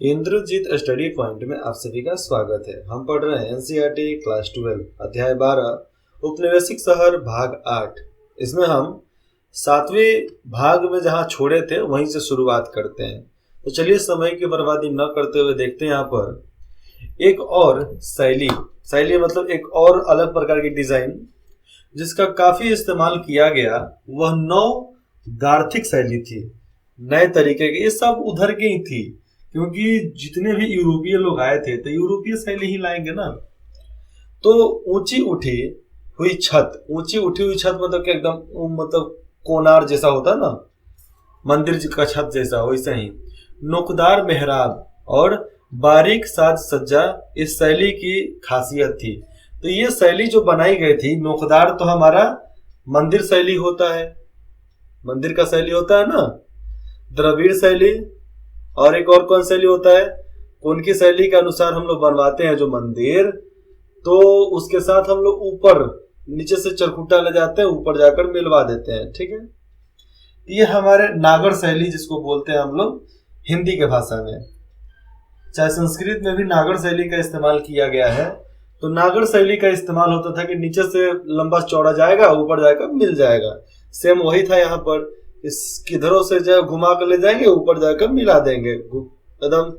Indrajit study point में आप सभी का स्वागत है। हम पढ़ रहे हैं एनसीईआरटी क्लास 12 अध्याय 12 उपनिवेशिक शहर भाग 8। इसमें हम 7वें भाग में जहां छोड़े थे वहीं से शुरुआत करते हैं। तो चलिए समय की बर्बादी न करते हुए देखते हैं यहाँ पर एक और शैली मतलब एक और अलग प्रकार की डिजाइन जिसका काफी इस्तेमाल किया गया, वह गार्थिक शैली थी। नए तरीके की, ये सब उधर की ही थी क्योंकि जितने भी यूरोपीय लोग आए थे तो यूरोपीय शैली ही लाएंगे ना। तो ऊंची उठी हुई छत मतलब कि एकदम मतलब कोनार जैसा होता है ना, मंदिर का छत जैसा, वैसे ही नोकदार मेहराब और बारीक साज सज्जा इस शैली की खासियत थी। तो ये शैली जो बनाई गई थी, नोकदार तो हमारा मंदिर शैली होता है, मंदिर का शैली होता है ना, द्रविड़ शैली। और एक और कौन शैली होता है, उनकी शैली के अनुसार हम लोग बनवाते हैं जो मंदिर, तो उसके साथ हम लोग ऊपर नीचे से चरखुटा ले जाते हैं, ऊपर जाकर मिलवा देते हैं। ठीक है, ये हमारे नागर शैली जिसको बोलते हैं हम लोग हिंदी के भाषा में, चाहे संस्कृत में भी नागर शैली का इस्तेमाल किया गया है। तो नागर शैली का इस्तेमाल होता था कि नीचे से लंबा चौड़ा जाएगा, ऊपर जाकर मिल जाएगा। सेम वही था यहाँ पर, इस किधरों से जो घुमा कर ले जाएंगे, ऊपर जाकर मिला देंगे, एकदम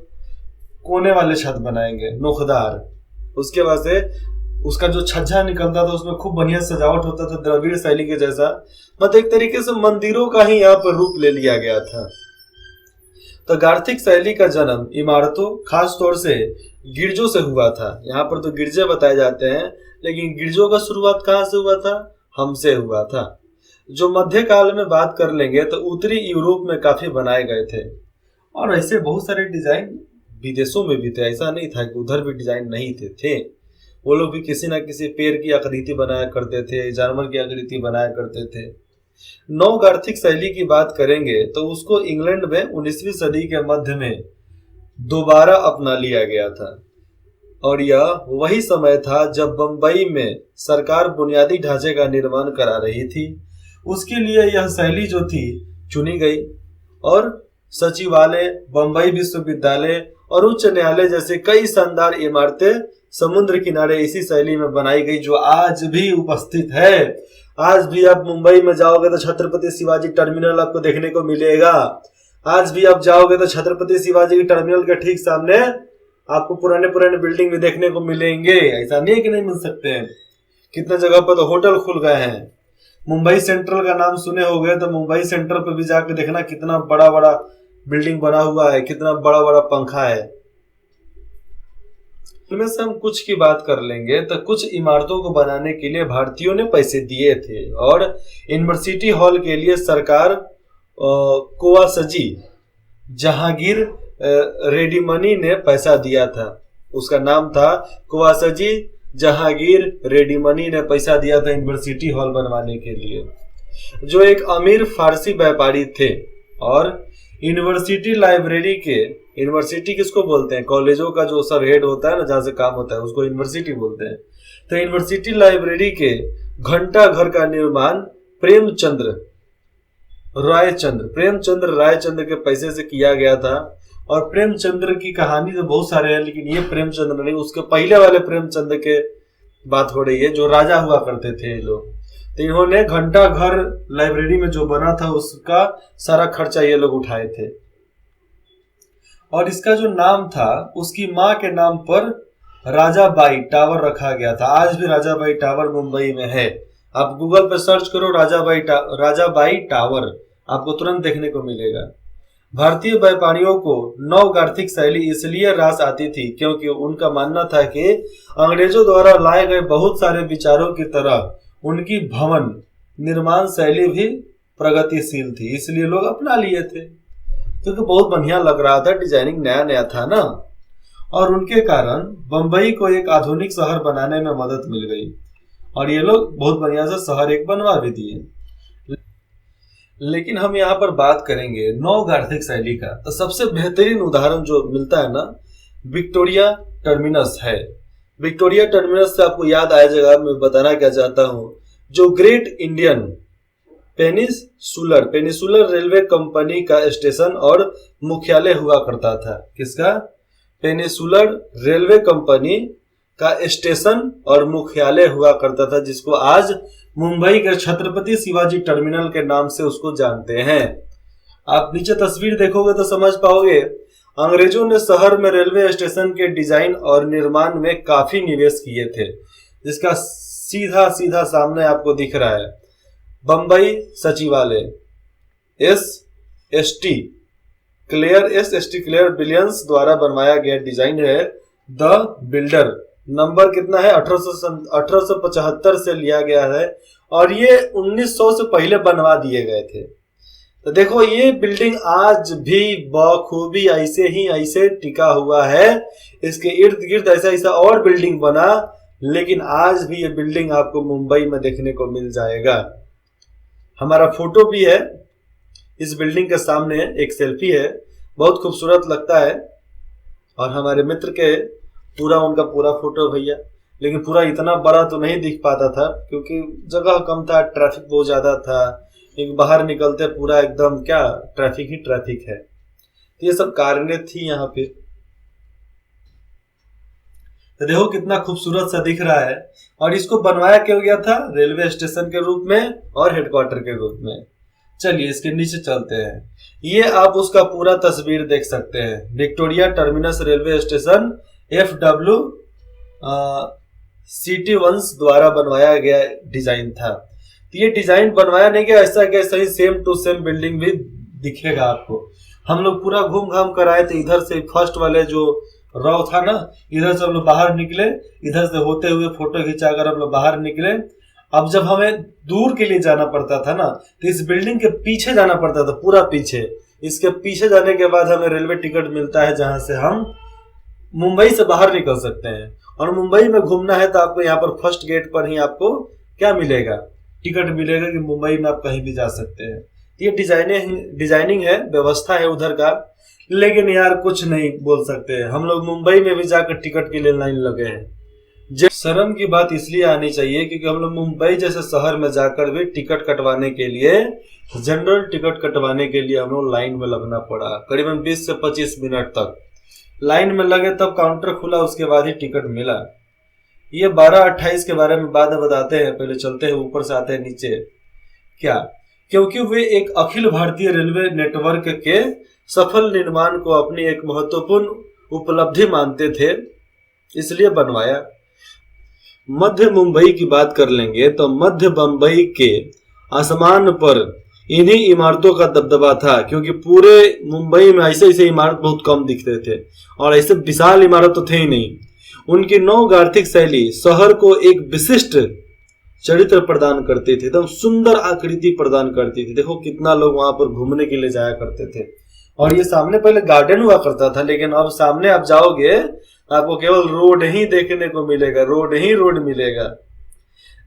कोने वाले छत बनाएंगे नोकदार। उसके बाद से उसका जो छज्जा निकलता था उसमें खूब बढ़िया सजावट होता था, द्रविड़ शैली के जैसा। मतलब एक तरीके से मंदिरों का ही यहाँ पर रूप ले लिया गया था। तो गार्थिक शैली का जन्म इमारतों, खास तौर से गिरजों से हुआ था। यहाँ पर तो गिरजे बताए जाते हैं, लेकिन गिरजों का शुरुआत कहाँ से हुआ था, हमसे हुआ था। जो मध्य काल में बात कर लेंगे तो उत्तरी यूरोप में काफी बनाए गए थे। और ऐसे बहुत सारे डिजाइन विदेशों में भी थे, ऐसा नहीं था कि उधर भी डिजाइन नहीं थे। वो लोग भी किसी ना किसी पेड़ की आकृति बनाया करते थे, जानवर की आकृति बनाया करते थे। गार्थिक शैली की बात करेंगे तो उसको इंग्लैंड में 19वीं सदी के मध्य में दोबारा अपना लिया गया था। और यह वही समय था जब बंबई में सरकार बुनियादी ढांचे का निर्माण करा रही थी। उसके लिए यह शैली जो थी चुनी गई और सचिवालय, बंबई विश्वविद्यालय और उच्च न्यायालय जैसे कई शानदार इमारतें समुद्र किनारे इसी शैली में बनाई गई, जो आज भी उपस्थित है। आज भी आप मुंबई में जाओगे तो छत्रपति शिवाजी टर्मिनल आपको देखने को मिलेगा। आज भी आप जाओगे तो छत्रपति शिवाजी की टर्मिनल के ठीक सामने आपको पुराने बिल्डिंग भी देखने को मिलेंगे। ऐसा नहीं है कि नहीं मिल सकते हैं। कितने जगह पर तो होटल खुल गए हैं। मुंबई सेंट्रल का नाम सुने होंगे, तो मुंबई सेंट्रल पे भी जाकर देखना कितना बड़ा बड़ा बिल्डिंग बना हुआ है, कितना बड़ा बड़ा पंखा है। इनमें से हम कुछ की बात कर लेंगे तो कुछ इमारतों को बनाने के लिए भारतीयों ने पैसे दिए थे और यूनिवर्सिटी हॉल के लिए सरकार कोवासजी जहांगीर रेड्डीमनी ने पैसा दिया था। उसका नाम था कोवासजी जहांगीर रेड्डीमनी ने पैसा दिया था यूनिवर्सिटी हॉल बनवाने के लिए, जो एक अमीर फारसी व्यापारी थे। और यूनिवर्सिटी लाइब्रेरी के, यूनिवर्सिटी किसको बोलते हैं, कॉलेजों का जो सब हेड होता है ना, जहाँ से काम होता है, उसको यूनिवर्सिटी बोलते हैं। तो यूनिवर्सिटी लाइब्रेरी के घंटा घर का निर्माण प्रेमचंद्र रायचंद्र के पैसे से किया गया था। और प्रेमचंद्र की कहानी तो बहुत सारे हैं, लेकिन ये प्रेमचंद्र नहीं, उसके पहले वाले प्रेमचंद्र के बात हो रही है, जो राजा हुआ करते थे ये लोग। तो इन्होंने घंटा घर लाइब्रेरी में जो बना था उसका सारा खर्चा ये लोग उठाए थे। और इसका जो नाम था उसकी माँ के नाम पर राजाबाई टावर रखा गया था। आज भी राजाबाई टावर मुंबई में है। आप गूगल पर सर्च करो राजाबाई टावर, आपको तुरंत देखने को मिलेगा। भारतीय व्यापारियों को गार्थिक शैली इसलिए रास आती थी क्योंकि उनका मानना था कि अंग्रेजों द्वारा लाए गए बहुत सारे विचारों की तरह उनकी भवन निर्माण शैली भी प्रगतिशील थी, इसलिए लोग अपना लिए थे क्योंकि बहुत बढ़िया लग रहा था, डिजाइनिंग नया नया था ना। और उनके कारण बंबई को एक आधुनिक शहर बनाने में मदद मिल गई और ये लोग बहुत बढ़िया से शहर एक बनवा भी दिए। लेकिन हम यहाँ पर बात करेंगे गार्थिक शैली का, तो सबसे बेहतरीन उदाहरण जो मिलता है ना, विक्टोरिया टर्मिनस है। विक्टोरिया टर्मिनस से आपको याद आ जाएगा, मैं बताना क्या चाहता हूँ, जो great Indian peninsular peninsular railway company का स्टेशन और मुख्यालय हुआ करता था। किसका? पेनिसुलर रेलवे कंपनी का स्टेशन और मुख्यालय हुआ करता था, जिसको आज मुंबई के छत्रपति शिवाजी टर्मिनल के नाम से उसको जानते हैं। आप नीचे तस्वीर देखोगे तो समझ पाओगे, अंग्रेजों ने शहर में रेलवे स्टेशन के डिजाइन और निर्माण में काफी निवेश किए थे। जिसका सीधा सीधा सामने आपको दिख रहा है बंबई सचिवालय, S S T Claire Williams द्वारा बनवाया गया डिजाइन है द बिल्डर। नंबर कितना है? 1875 से लिया गया है और ये 1900 से पहले बनवा दिए गए थे। तो देखो ये बिल्डिंग आज भी बखूबी ऐसे टिका हुआ है। इसके इर्द गिर्द ऐसा और बिल्डिंग बना, लेकिन आज भी ये बिल्डिंग आपको मुंबई में देखने को मिल जाएगा। हमारा फोटो भी है इस बिल्डिंग के सामने, एक सेल्फी है, बहुत खूबसूरत लगता है। और हमारे मित्र के उनका पूरा फोटो भैया, लेकिन पूरा इतना बड़ा तो नहीं दिख पाता था क्योंकि जगह कम था, ट्रैफिक बहुत ज्यादा था। एक बाहर निकलते पूरा एकदम क्या ट्रैफिक ही ट्रैफिक है। तो ये सब कारणें थी यहाँ पे। तो देखो कितना खूबसूरत सा दिख रहा है। और इसको बनवाया क्यों गया था? रेलवे स्टेशन के रूप में और हेडक्वार्टर के रूप में। चलिए इसके नीचे चलते हैं। ये आप उसका पूरा तस्वीर देख सकते हैं। Victoria terminus railway station FW city वंश द्वारा बनवाया गया डिजाइन था। तो ये डिजाइन बनवाया नहीं गया, ऐसा क्या सही सेम टू सेम बिल्डिंग भी दिखेगा आपको। हम लोग पूरा घूम घाम कर आए थे। इधर से फर्स्ट वाले जो रॉ था ना, इधर से हम लोग बाहर निकले, इधर से होते हुए फोटो खिंचाकर हम लोग बाहर निकले। अब जब हमें दूर के लिए जाना पड़ता था ना, तो इस बिल्डिंग के पीछे जाना पड़ता था, पूरा पीछे। इसके पीछे जाने के बाद हमें रेलवे टिकट मिलता है, जहां से हम मुंबई से बाहर निकल सकते हैं। और मुंबई में घूमना है तो आपको यहाँ पर फर्स्ट गेट पर ही आपको क्या मिलेगा? टिकट मिलेगा कि मुंबई में आप कहीं भी जा सकते हैं। ये डिजाइनिंग है, व्यवस्था है उधर का। लेकिन यार कुछ नहीं बोल सकते, हम लोग मुंबई में भी जाकर टिकट के लिए लाइन लगे हैं। शर्म की बात इसलिए आनी चाहिए क्योंकि हम लोग मुंबई जैसे शहर में जाकर भी टिकट कटवाने के लिए, जनरल टिकट कटवाने के लिए हम लोग लाइन में लगना पड़ा। करीबन 20 से 25 मिनट तक लाइन में लगे, तब काउंटर खुला, उसके बाद ही टिकट मिला। ये 12-28 के बारे में बाद बताते हैं, पहले चलते हैं ऊपर से आते हैं नीचे। क्या? क्योंकि वे एक अखिल भारतीय रेलवे नेटवर्क के सफल निर्माण को अपनी एक महत्वपूर्ण उपलब्धि मानते थे, इसलिए बनवाया। मध्य मुंबई की बात कर लेंगे तो मध्य मुंबई के आसमान पर इन्हीं इमारतों का दबदबा था, क्योंकि पूरे मुंबई में ऐसे इमारत बहुत कम दिखते थे और ऐसे विशाल इमारत तो थे ही नहीं। उनकी नवगार्थिक शैली शहर को एक विशिष्ट चरित्र प्रदान करती थी, एकदम सुंदर आकृति प्रदान करती थी। देखो कितना लोग वहां पर घूमने के लिए जाया करते थे। और ये सामने पहले गार्डन हुआ करता था, लेकिन अब सामने आप जाओगे आपको केवल रोड ही देखने को मिलेगा, रोड ही रोड मिलेगा।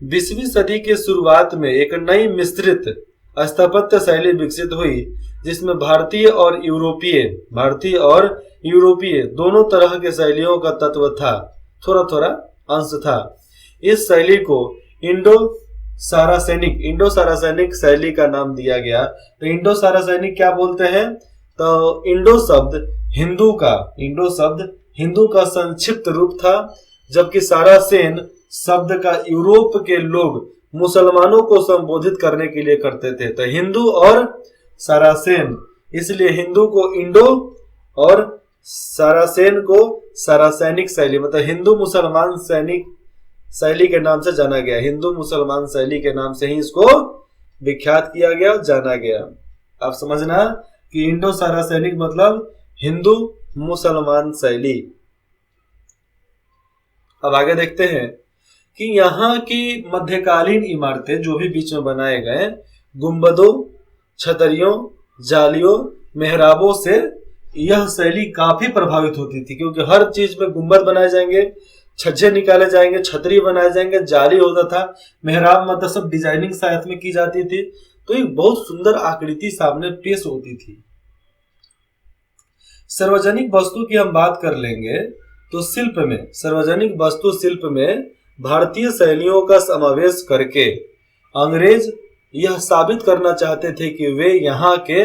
20वीं सदी के शुरुआत में एक नई मिश्रित स्थापत्य शैली विकसित हुई, जिसमें भारतीय और यूरोपीय दोनों तरह के शैलियों का तत्व था, थोड़ा थोड़ा अंश था। इस शैली को इंडो सारासेनिक शैली का नाम दिया गया। तो इंडो सारासेनिक क्या बोलते हैं? तो इंडो शब्द हिंदू का संक्षिप्त रूप था, जबकि सारासेन शब्द का यूरोप के लोग मुसलमानों को संबोधित करने के लिए करते थे। तो हिंदू और सारासेन, इसलिए हिंदू को इंडो और सारासेन को सारासेनिक शैली, मतलब हिंदू मुसलमान सैनिक शैली के नाम से जाना गया। हिंदू मुसलमान शैली के नाम से ही इसको विख्यात किया गया, जाना गया। आप समझना कि इंडो सारासेनिक मतलब हिंदू मुसलमान शैली। अब आगे देखते हैं कि यहाँ की मध्यकालीन इमारतें जो भी बीच में बनाए गए, गुंबदों, छतरियों, जालियों, मेहराबों से यह शैली काफी प्रभावित होती थी, क्योंकि हर चीज में गुंबद बनाए जाएंगे, छज्जे निकाले जाएंगे, छतरी बनाए जाएंगे, जाली होता था, मेहराब मतलब सब डिजाइनिंग साथ में की जाती थी। तो एक बहुत सुंदर आकृति सामने पेश होती थी। सार्वजनिक वस्तु की हम बात कर लेंगे तो सार्वजनिक वस्तु शिल्प में भारतीय शैलियों का समावेश करके अंग्रेज यह साबित करना चाहते थे कि वे यहाँ के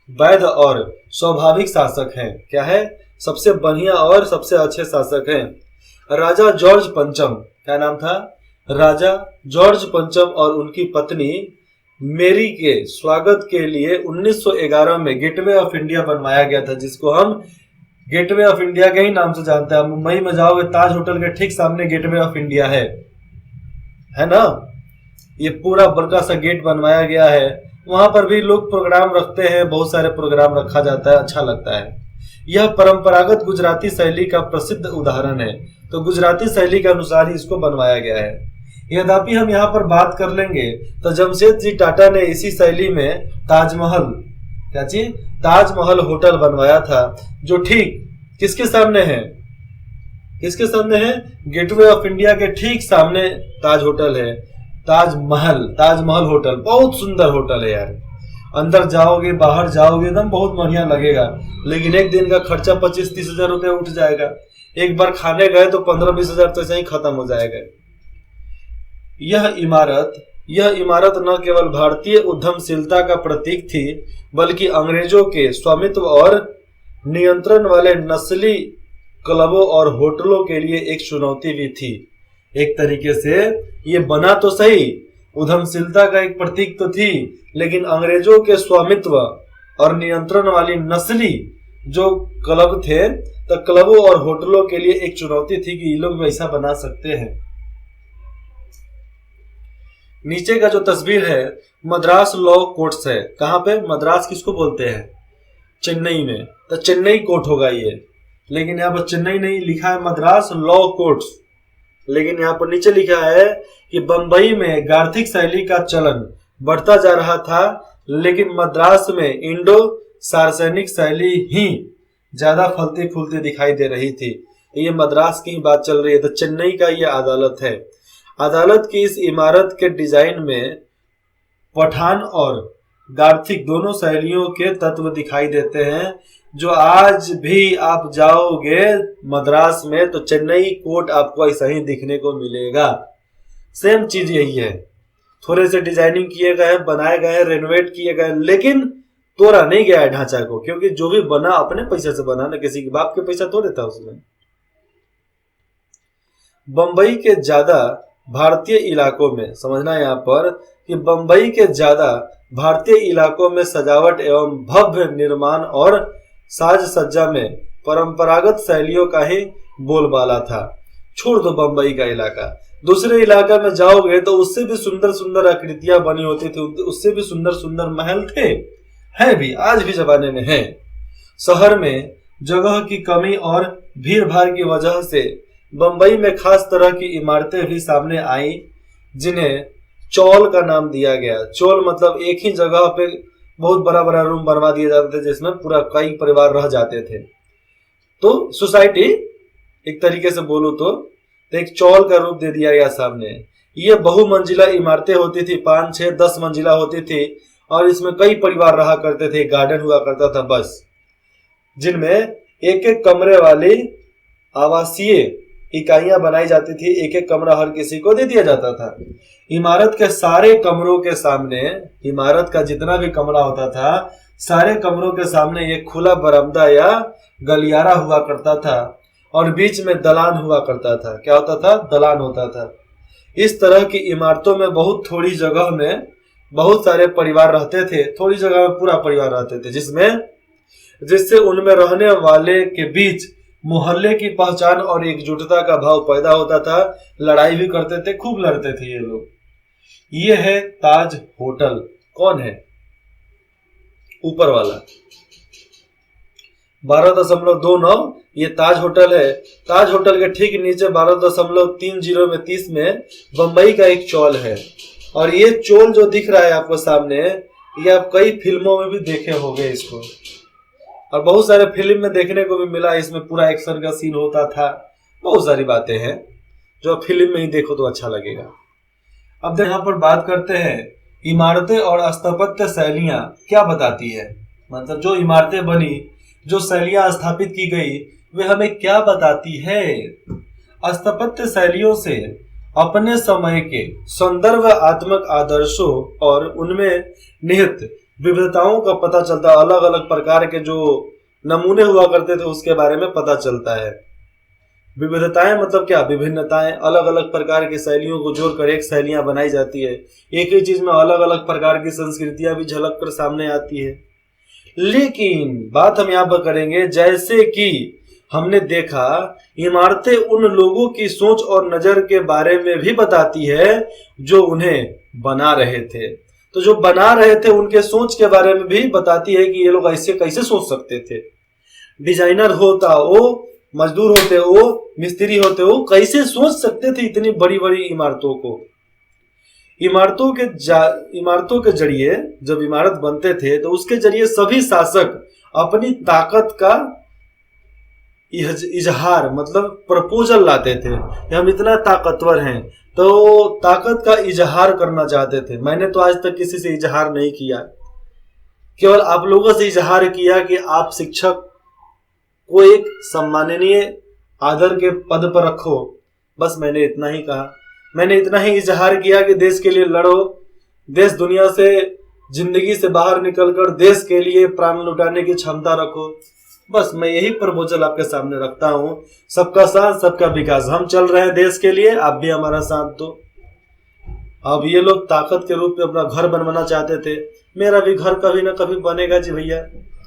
वैध और स्वाभाविक शासक हैं। क्या है? सबसे बढ़िया और सबसे अच्छे शासक हैं। राजा जॉर्ज पंचम, क्या नाम था? राजा जॉर्ज पंचम और उनकी पत्नी मेरी के स्वागत के लिए 1911 में गेटवे ऑफ इंडिया बनवाया गया था, जिसको हम गेटवे ऑफ इंडिया के ही नाम से जानते हैं। मुंबई में जाओगे ताज होटल के ठीक सामने गेटवे ऑफ इंडिया है ना? ये पूरा बड़का सा गेट बनवाया गया है। वहां पर भी लोग प्रोग्राम रखते हैं, बहुत सारे प्रोग्राम रखा जाता है, अच्छा लगता है। यह परंपरागत गुजराती शैली का प्रसिद्ध उदाहरण है, तो गुजराती शैली के अनुसार ही इसको बनवाया गया है। यद्यपि हम यहाँ पर बात कर लेंगे तो जमशेद जी टाटा ने इसी शैली में ताजमहल, क्या चीज? ताजमहल होटल बनवाया था, जो ठीक किसके सामने है? किसके सामने है? गेटवे ऑफ इंडिया के ठीक सामने ताज होटल है। ताजमहल होटल बहुत सुंदर होटल है यार। अंदर जाओगे, बाहर जाओगे, एकदम बहुत बढ़िया लगेगा। लेकिन एक दिन का खर्चा 25-30 हजार रुपये उठ जाएगा। एक बार खाने गए तो 15-20 हजार तो ऐसे ही खत्म हो जाएगा। यह इमारत न केवल भारतीय उद्यमशीलता का प्रतीक थी, बल्कि अंग्रेजों के स्वामित्व और नियंत्रण वाले नस्ली क्लबों और होटलों के लिए एक चुनौती भी थी। एक तरीके से ये बना तो सही, उद्यमशीलता का एक प्रतीक तो थी, लेकिन अंग्रेजों के स्वामित्व और नियंत्रण वाली नस्ली जो क्लब थे, तो क्लबों और होटलों के लिए एक चुनौती थी कि ये लोग वैसा बना सकते हैं। नीचे का जो तस्वीर है मद्रास लॉ कोर्ट्स है। कहाँ पे? मद्रास किसको बोलते हैं? चेन्नई में, तो चेन्नई कोर्ट होगा ये। लेकिन यहाँ पर चेन्नई नहीं लिखा है, मद्रास लॉ कोर्ट्स। लेकिन यहाँ पर नीचे लिखा है कि बंबई में गार्थिक शैली का चलन बढ़ता जा रहा था, लेकिन मद्रास में इंडो सार्वजनिक शैली ही ज्यादा फलती फूलती दिखाई दे रही थी। ये मद्रास की बात चल रही है, तो चेन्नई का ये अदालत है। अदालत की इस इमारत के डिजाइन में पठान और गार्थिक दोनों शैलियों के तत्व दिखाई देते हैं, जो आज भी आप जाओगे मद्रास में तो चेन्नई कोर्ट आपको ऐसा ही दिखने को मिलेगा। सेम चीज यही है, थोड़े से डिजाइनिंग किए गए हैं, बनाए गए हैं, रेनोवेट किए गए, लेकिन तोड़ा नहीं गया है ढांचा को, क्योंकि जो भी बना अपने पैसे से बना ना, किसी के बाप के पैसा थोड़े था उसमें। बंबई के ज्यादा भारतीय इलाकों में, समझना यहाँ पर कि बंबई के ज्यादा भारतीय इलाकों में सजावट एवं भव्य निर्माण और साज सज्जा में परंपरागत शैलियों का ही बोलबाला था। छोड़ दो बंबई का इलाका, दूसरे इलाका में जाओगे तो उससे भी सुंदर सुंदर आकृतियां बनी होती थी, उससे भी सुंदर सुंदर महल थे, हैं भी, आज भी जमाने में हैं। शहर में जगह की कमी और भीड़ भाड़ की वजह से बंबई में खास तरह की इमारतें भी सामने आई, जिन्हें चौल का नाम दिया गया। चौल मतलब एक ही जगह पे बहुत बड़ा बड़ा रूम बनवा दिए जाते थे, जिसमें पूरा कई परिवार रह जाते थे। तो सोसाइटी एक तरीके से बोलो तो एक चौल का रूप दे दिया गया सामने। ये बहुमंजिला इमारतें होती थी, 5, 6, 10 मंजिला होती थी, और इसमें कई परिवार रहा करते थे। गार्डन हुआ करता था बस, जिनमें एक एक कमरे वाली आवासीय इकाइयां बनाई जाती थी। एक एक कमरा हर किसी को दे दिया जाता था। इमारत के सारे कमरों के सामने, इमारत का जितना भी कमरा होता था, सारे कमरों के सामने एक खुला बरामदा या गलियारा हुआ करता था, और बीच में दलान हुआ करता था। क्या होता था? दलान होता था। इस तरह की इमारतों में बहुत थोड़ी जगह में बहुत सारे परिवार रहते थे, थोड़ी जगह में पूरा परिवार रहते थे, जिससे उनमें रहने वाले के बीच मोहल्ले की पहचान और एकजुटता का भाव पैदा होता था। लड़ाई भी करते थे, खूब लड़ते थे ये लोग। ये है ताज होटल। कौन है? ऊपर वाला 12.29 ये ताज होटल है। ताज होटल के ठीक नीचे 12.30 में 30 में बंबई का एक चौल है। और ये चौल जो दिख रहा है आपको सामने, ये आप कई फिल्मों में भी देखे होंगे इसको, और बहुत सारे फिल्म में देखने को भी मिला। इसमें पूरा एक्शन का सीन होता था, बहुत सारी बातें हैं जो फिल्म में ही देखो तो अच्छा लगेगा। अब यहाँ पर बात करते हैं इमारतें और स्थापत्य शैलियां क्या बताती है। मतलब जो इमारतें बनी, जो शैलियां स्थापित की गई, वे हमें क्या बताती है। स्थापत्य शैलियों से अपने समय के संदर्भात्मक आदर्शों और उनमें निहित विविधताओं का पता चलता है। अलग अलग प्रकार के जो नमूने हुआ करते थे उसके बारे में पता चलता है। विविधताएं मतलब क्या? विभिन्नताएं, अलग अलग प्रकार की शैलियों को जोड़कर एक शैलियां बनाई जाती है। एक ही चीज में अलग अलग प्रकार की संस्कृतियां भी झलक कर सामने आती है। लेकिन बात हम यहाँ पर करेंगे, जैसे कि हमने देखा, इमारतें उन लोगों की सोच और नजर के बारे में भी बताती है जो उन्हें बना रहे थे। तो जो बना रहे थे उनके सोच के बारे में भी बताती है कि ये लोग ऐसे कैसे सोच सकते थे। डिजाइनर होता वो, मजदूर होते वो, मिस्त्री होते वो, कैसे सोच सकते थे इतनी बड़ी बड़ी इमारतों को। इमारतों के जरिए जब इमारत बनते थे तो उसके जरिए सभी शासक अपनी ताकत का इजहार मतलब प्रपोजल लाते थे कि हम इतना ताकतवर हैं, तो ताकत का इजहार करना चाहते थे। मैंने तो आज तक किसी से इजहार नहीं किया, केवल आप लोगों से इजहार किया कि आप शिक्षक को एक सम्माननीय आदर के पद पर रखो। बस मैंने इतना ही कहा। मैंने इतना ही इजहार किया कि देश के लिए लड़ो, देश दुनिया से जिंदगी से बाहर निकलकर देश के लिए प्राण लुटाने की क्षमता रखो। बस मैं यही प्रपोजल आपके सामने रखता हूँ। सबका साथ सबका विकास, हम चल रहे हैं देश के लिए, आप भी हमारा साथ दो। अब ये लोग ताकत के रूप में अपना घर बनवाना चाहते थे। मेरा भी घर कभी ना कभी बनेगा जी भैया,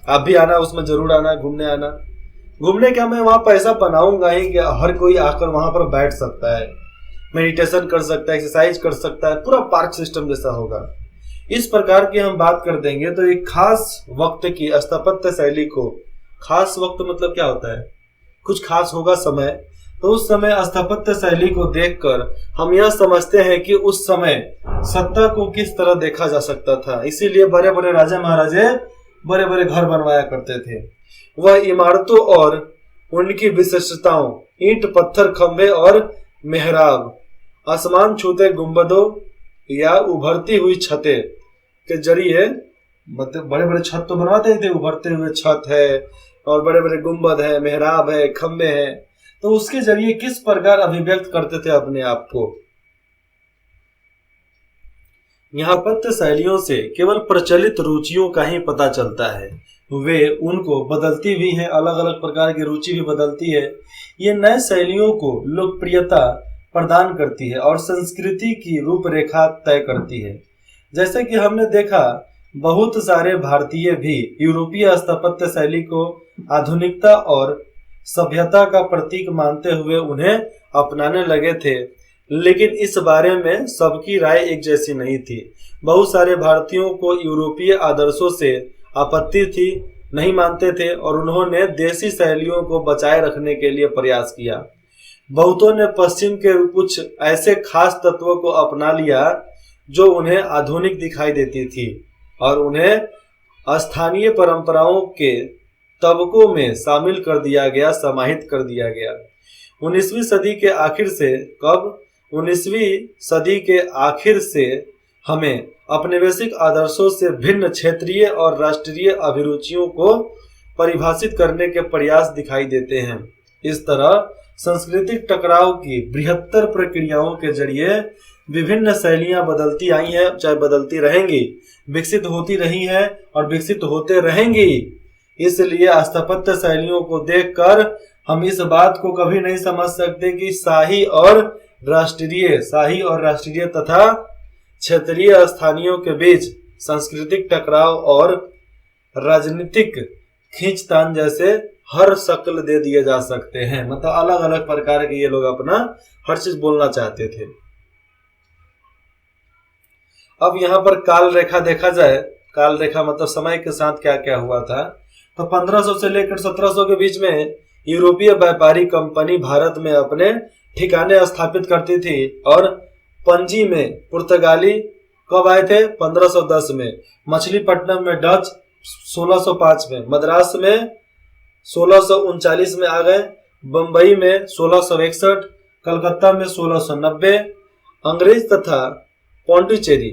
आप भी आना, उसमें जरूर आना, घूमने आना। घूमने क्या, मैं वहां पैसा बनाऊंगा ही कि हर कोई आकर वहां पर बैठ सकता है, मेडिटेशन कर सकता है, एक्सरसाइज कर सकता है, पूरा पार्क सिस्टम जैसा होगा। इस प्रकार की हम बात कर देंगे तो एक खास वक्त की स्थापत्य शैली को, खास वक्त मतलब क्या होता है, कुछ खास होगा समय, तो उस समय स्थापत्य शैली को देखकर हम यह समझते हैं कि उस समय सत्ता को किस तरह देखा जा सकता था। इसीलिए बड़े बड़े राजा महाराजे बड़े बड़े घर बनवाया करते थे। वह इमारतों और उनकी विशिष्टताओं, ईंट पत्थर खंभे और मेहराब, आसमान छूते गुंबदों या उभरती हुई छतें के जरिए, मतलब बड़े बड़े छत तो बनवाते ही थे, उभरते हुए छत है और बड़े बड़े गुंबद है, मेहराब है, खंबे हैं, तो उसके जरिए किस प्रकार अभिव्यक्त करते थे अपने आप को। यहाँ पत्य शैलियों से केवल प्रचलित रुचियों का ही पता चलता है, वे उनको बदलती भी हैं, अलग अलग प्रकार की रुचि भी बदलती है। ये नए शैलियों को लोकप्रियता प्रदान करती है और संस्कृति की रूपरेखा तय करती है। जैसे कि हमने देखा, बहुत सारे भारतीय भी यूरोपीय स्थापत्य शैली को आधुनिकता और सभ्यता का प्रतीक मानते हुए उन्हें अपनाने लगे थे, लेकिन इस बारे में सबकी राय एक जैसी नहीं थी। बहुत सारे भारतीयों को यूरोपीय आदर्शों से आपत्ति थी, नहीं मानते थे और उन्होंने देसी शैलियों को बचाए रखने के लिए प्रयास किया। बहुतों ने पश्चिम के कुछ ऐसे खास तत्वों को अपना लिया जो उन्हें आधुनिक दिखाई देती थी और उन्हें स्थानीय परंपराओं के तबकों में शामिल कर दिया गया, समाहित कर दिया गया। 19वीं सदी के आखिर से, कब 19वीं सदी के आखिर से हमें औपनिवेशिक आदर्शों से भिन्न क्षेत्रीय और राष्ट्रीय अभिरुचियों को परिभाषित करने के प्रयास दिखाई देते हैं। इस तरह सांस्कृतिक टकराव की बृहत्तर प्रक्रियाओं के जरिए विभिन्न शैलियां बदलती आई हैं, चाहे बदलती रहेंगी, विकसित होती रही हैं और विकसित होते रहेंगी। इसलिए स्थापत्य शैलियों को देखकर हम इस बात को कभी नहीं समझ सकते कि शाही और राष्ट्रीय तथा क्षेत्रीय स्थानीयों के बीच सांस्कृतिक टकराव और राजनीतिक खींचतान जैसे हर शक्ल दे दिए जा सकते हैं। मतलब अलग अलग प्रकार के ये लोग अपना हर चीज बोलना चाहते थे। अब यहाँ पर काल रेखा देखा जाए, काल रेखा मतलब समय के साथ क्या क्या हुआ था। तो 1500 से लेकर 1700 के बीच में यूरोपीय व्यापारी कंपनी भारत में अपने ठिकाने स्थापित करती थी और पणजी में पुर्तगाली कब आए थे? 1510 में। मछलीपट्टनम में डच 1605 में, मद्रास में 1639 में आ गए, बंबई में 1661, कलकत्ता में 1690। अंग्रेज तथा पौंडीचेरी,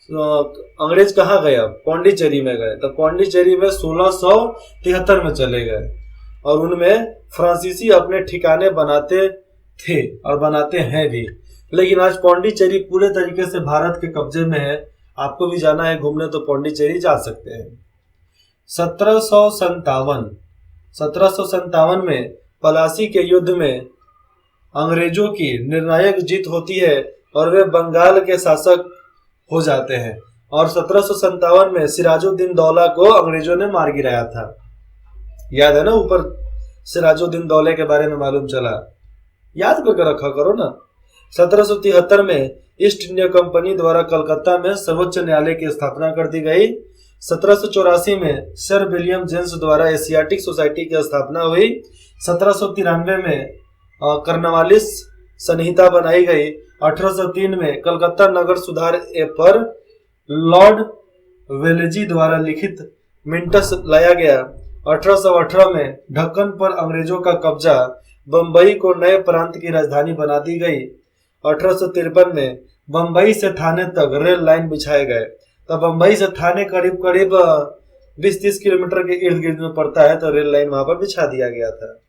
अंग्रेज कहाँ गए? अब पौंडीचेरी में गए। तो पौंडीचेरी में 1673 में चले गए और उनमें फ्रांसीसी अपने ठिकाने बनाते थे और बनाते हैं भी, लेकिन आज पौंडीचेरी पूरे तरीके से भारत के कब्जे में है। आपको भी जाना है घूमने तो पौंडीचेरी जा सकते हैं। 1757 में पलासी के युद्ध में अंग्रेजों की निर्णायक जीत होती है और वे बंगाल के शासक हो जाते हैं। और 1757 में सिराजुद्दीन दौला को अंग्रेजों ने मार गिराया था। याद है ना, ऊपर सिराजुद्दीन दौले के बारे में मालूम चला, याद करके रखा करो ना। 1773 में ईस्ट इंडिया कंपनी द्वारा कलकत्ता में सर्वोच्च न्यायालय की स्थापना कर दी गई। 1784 में सर विलियम जेम्स द्वारा एशियाटिक सोसाइटी की स्थापना हुई। 1793 में कर्नवालिस संहिता बनाई गई। 1803 में कलकत्ता नगर सुधार पर लॉर्ड वेलेजी द्वारा लिखित मिंटस लाया गया। 1818 में ढक्कन पर अंग्रेजों का कब्जा, बंबई को नए प्रांत की राजधानी बना दी गई। 1853 में बंबई से थाने तक रेल लाइन बिछाए गए। तो बंबई से थाने करीब करीब 20-30 किलोमीटर के इर्द गिर्द में पड़ता है, तो रेल लाइन वहां पर बिछा दिया गया था।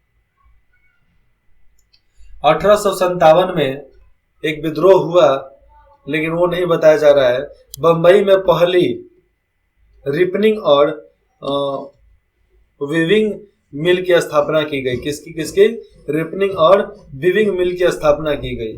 1857 में एक विद्रोह हुआ, लेकिन वो नहीं बताया जा रहा है। बंबई में पहली रिपनिंग और वीविंग मिल की स्थापना की गई। किसकी? रिपनिंग और वीविंग मिल की स्थापना की गई।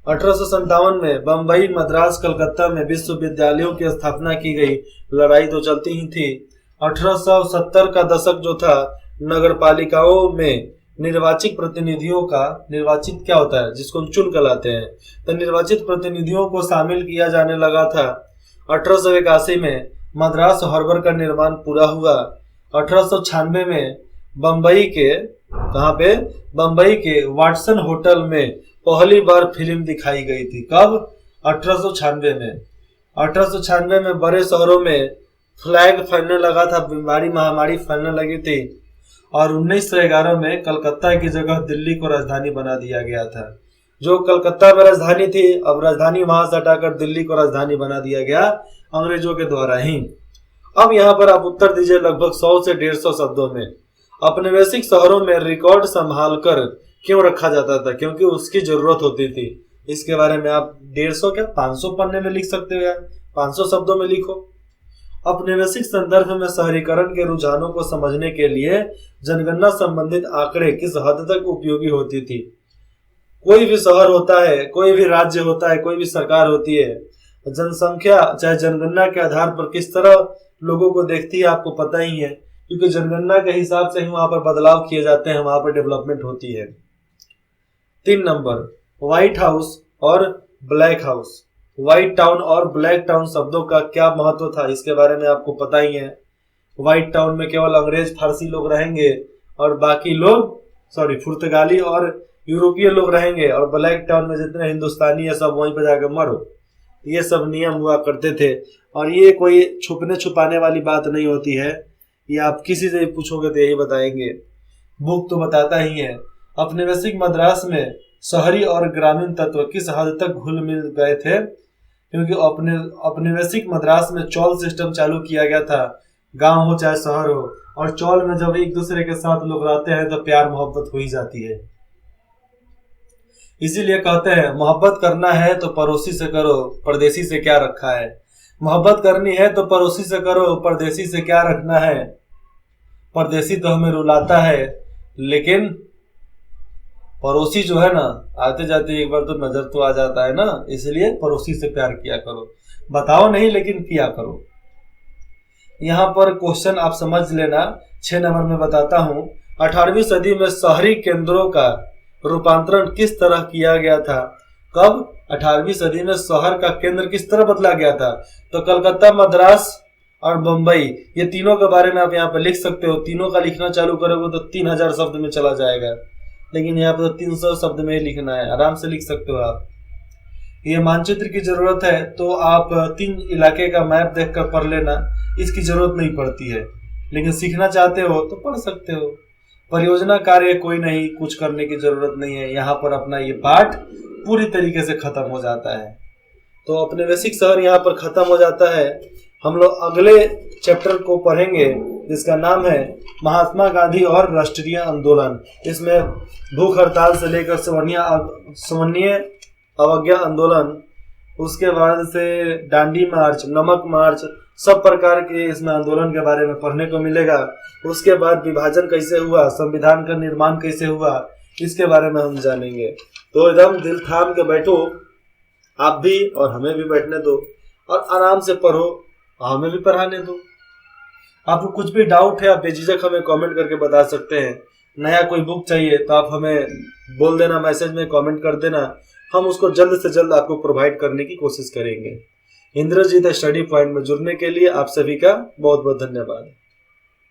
1857 में बंबई, मद्रास, कलकत्ता में विश्वविद्यालयों की स्थापना की गई। लड़ाई तो चलती ही थी। 1870 का दशक जो था, नगरपालिकाओं में निर्वाचित प्रतिनिधियों का, निर्वाचित क्या होता है, जिसको हम चुन कर लाते हैं, तो निर्वाचित प्रतिनिधियों को शामिल किया जाने लगा था। 1881 में मद्रास हार्बर का निर्माण पूरा हुआ। 1896 में बंबई के, कहाँ पे, बंबई के वाटसन होटल में पहली बार फिल्म दिखाई गई थी। कब? 1896 में। 1896 में बड़े शहरों में फ्लैग फैलने लगा था, बीमारी महामारी फैलने लगी थी। और 1911 में कलकत्ता की जगह दिल्ली को राजधानी बना दिया गया था। जो कलकत्ता में राजधानी थी, अब राजधानी वहां से हटाकर दिल्ली को राजधानी बना दिया गया अंग्रेजों के द्वारा ही। अब यहाँ पर आप उत्तर दीजिए लगभग 100 से 150 शब्दों में। औपनिवेशिक शहरों में रिकॉर्ड संभाल कर क्यों रखा जाता था? क्योंकि उसकी जरूरत होती थी। इसके बारे में आप 150 क्या 500 पन्ने में लिख सकते हो यार, 500 शब्दों में लिखो। औपनिवेशिक संदर्भ में शहरीकरण के रुझानों को समझने के लिए जनगणना संबंधित आंकड़े किस हद तक उपयोगी होती थी। कोई भी शहर होता है, कोई भी राज्य होता है, कोई भी सरकार होती है, जनसंख्या चाहे जनगणना के आधार पर किस तरह लोगों को देखती है आपको पता ही है, क्योंकि जनगणना के हिसाब से ही वहां पर बदलाव किए जाते हैं, वहां पर डेवलपमेंट होती है। 3 नंबर, व्हाइट हाउस और ब्लैक हाउस। व्हाइट टाउन और ब्लैक टाउन शब्दों का क्या महत्व था, इसके बारे में आपको पता ही है। व्हाइट टाउन में केवल अंग्रेज फारसी लोग रहेंगे और बाकी लोग पुर्तगाली और यूरोपीय लोग रहेंगे, और ब्लैक टाउन में जितने हिंदुस्तानी है सब वहीं पर जाकर मरो। ये सब नियम हुआ करते थे। और ये कोई छुपने छुपाने वाली बात नहीं होती है, ये आप किसी से पूछोगे तो यही बताएंगे, बुक तो बताता ही है। औपनिवेशिक मद्रास में शहरी और ग्रामीण तत्व किस हद तक घुल मिल गए थे? क्योंकि औपनिवेशिक मद्रास में चौल सिस्टम चालू किया गया था, गांव हो चाहे शहर हो, और चौल में जब एक दूसरे के साथ लोग रहते हैं तो प्यार मोहब्बत हो ही जाती है। इसीलिए कहते हैं मोहब्बत करना है तो पड़ोसी से करो, परदेसी से क्या रखा है। मोहब्बत करनी है तो पड़ोसी से करो, परदेसी से क्या रखना है। परदेसी तो हमें रुलाता है, लेकिन पड़ोसी जो है ना, आते जाते एक बार तो नजर तो आ जाता है ना, इसलिए पड़ोसी से प्यार किया करो। बताओ नहीं, लेकिन किया करो। यहाँ पर क्वेश्चन आप समझ लेना, 6 नंबर में बताता हूँ। 18वीं सदी में शहरी केंद्रों का रूपांतरण किस तरह किया गया था? कब? 18वीं सदी में शहर का केंद्र किस तरह बदला गया था? तो कलकत्ता, मद्रास और बंबई, ये तीनों के बारे में आप यहाँ पे लिख सकते हो। तीनों का लिखना चालू करोगे तो 3000 शब्द में चला जाएगा, लेकिन यहाँ पे तो 300 शब्द में ही लिखना है, आराम से लिख सकते हो आप। ये मानचित्र की जरूरत है तो आप 3 इलाके का मैप देखकर पढ़ लेना, इसकी जरूरत नहीं पड़ती है, लेकिन सीखना चाहते हो तो पढ़ सकते हो। परियोजना कार्य कोई नहीं, कुछ करने की जरूरत नहीं है, यहाँ पर अपना ये पाठ पूरी तरीके से खत्म हो जाता है। तो औपनिवेशिक शहर यहाँ पर खत्म हो जाता है। हम लोग अगले चैप्टर को पढ़ेंगे जिसका नाम है महात्मा गांधी और राष्ट्रीय आंदोलन। इसमें भूख हड़ताल से लेकर सवर्णीय अवज्ञा आंदोलन, उसके बाद से डांडी मार्च, नमक मार्च, सब प्रकार के इसमें आंदोलन के बारे में पढ़ने को मिलेगा। उसके बाद विभाजन कैसे हुआ, संविधान का निर्माण कैसे हुआ, इसके बारे में हम जानेंगे। तो एकदम दिल थाम के बैठो, आप भी और हमें भी बैठने दो और आराम से पढ़ो, हमें भी पढ़ाने दो। आपको कुछ भी डाउट है आप बेझिझक हमें कमेंट करके बता सकते हैं। नया कोई बुक चाहिए तो आप हमें बोल देना, मैसेज में कमेंट कर देना, हम उसको जल्द से जल्द आपको प्रोवाइड करने की कोशिश करेंगे। इंद्रजीत स्टडी पॉइंट में जुड़ने के लिए आप सभी का बहुत बहुत धन्यवाद।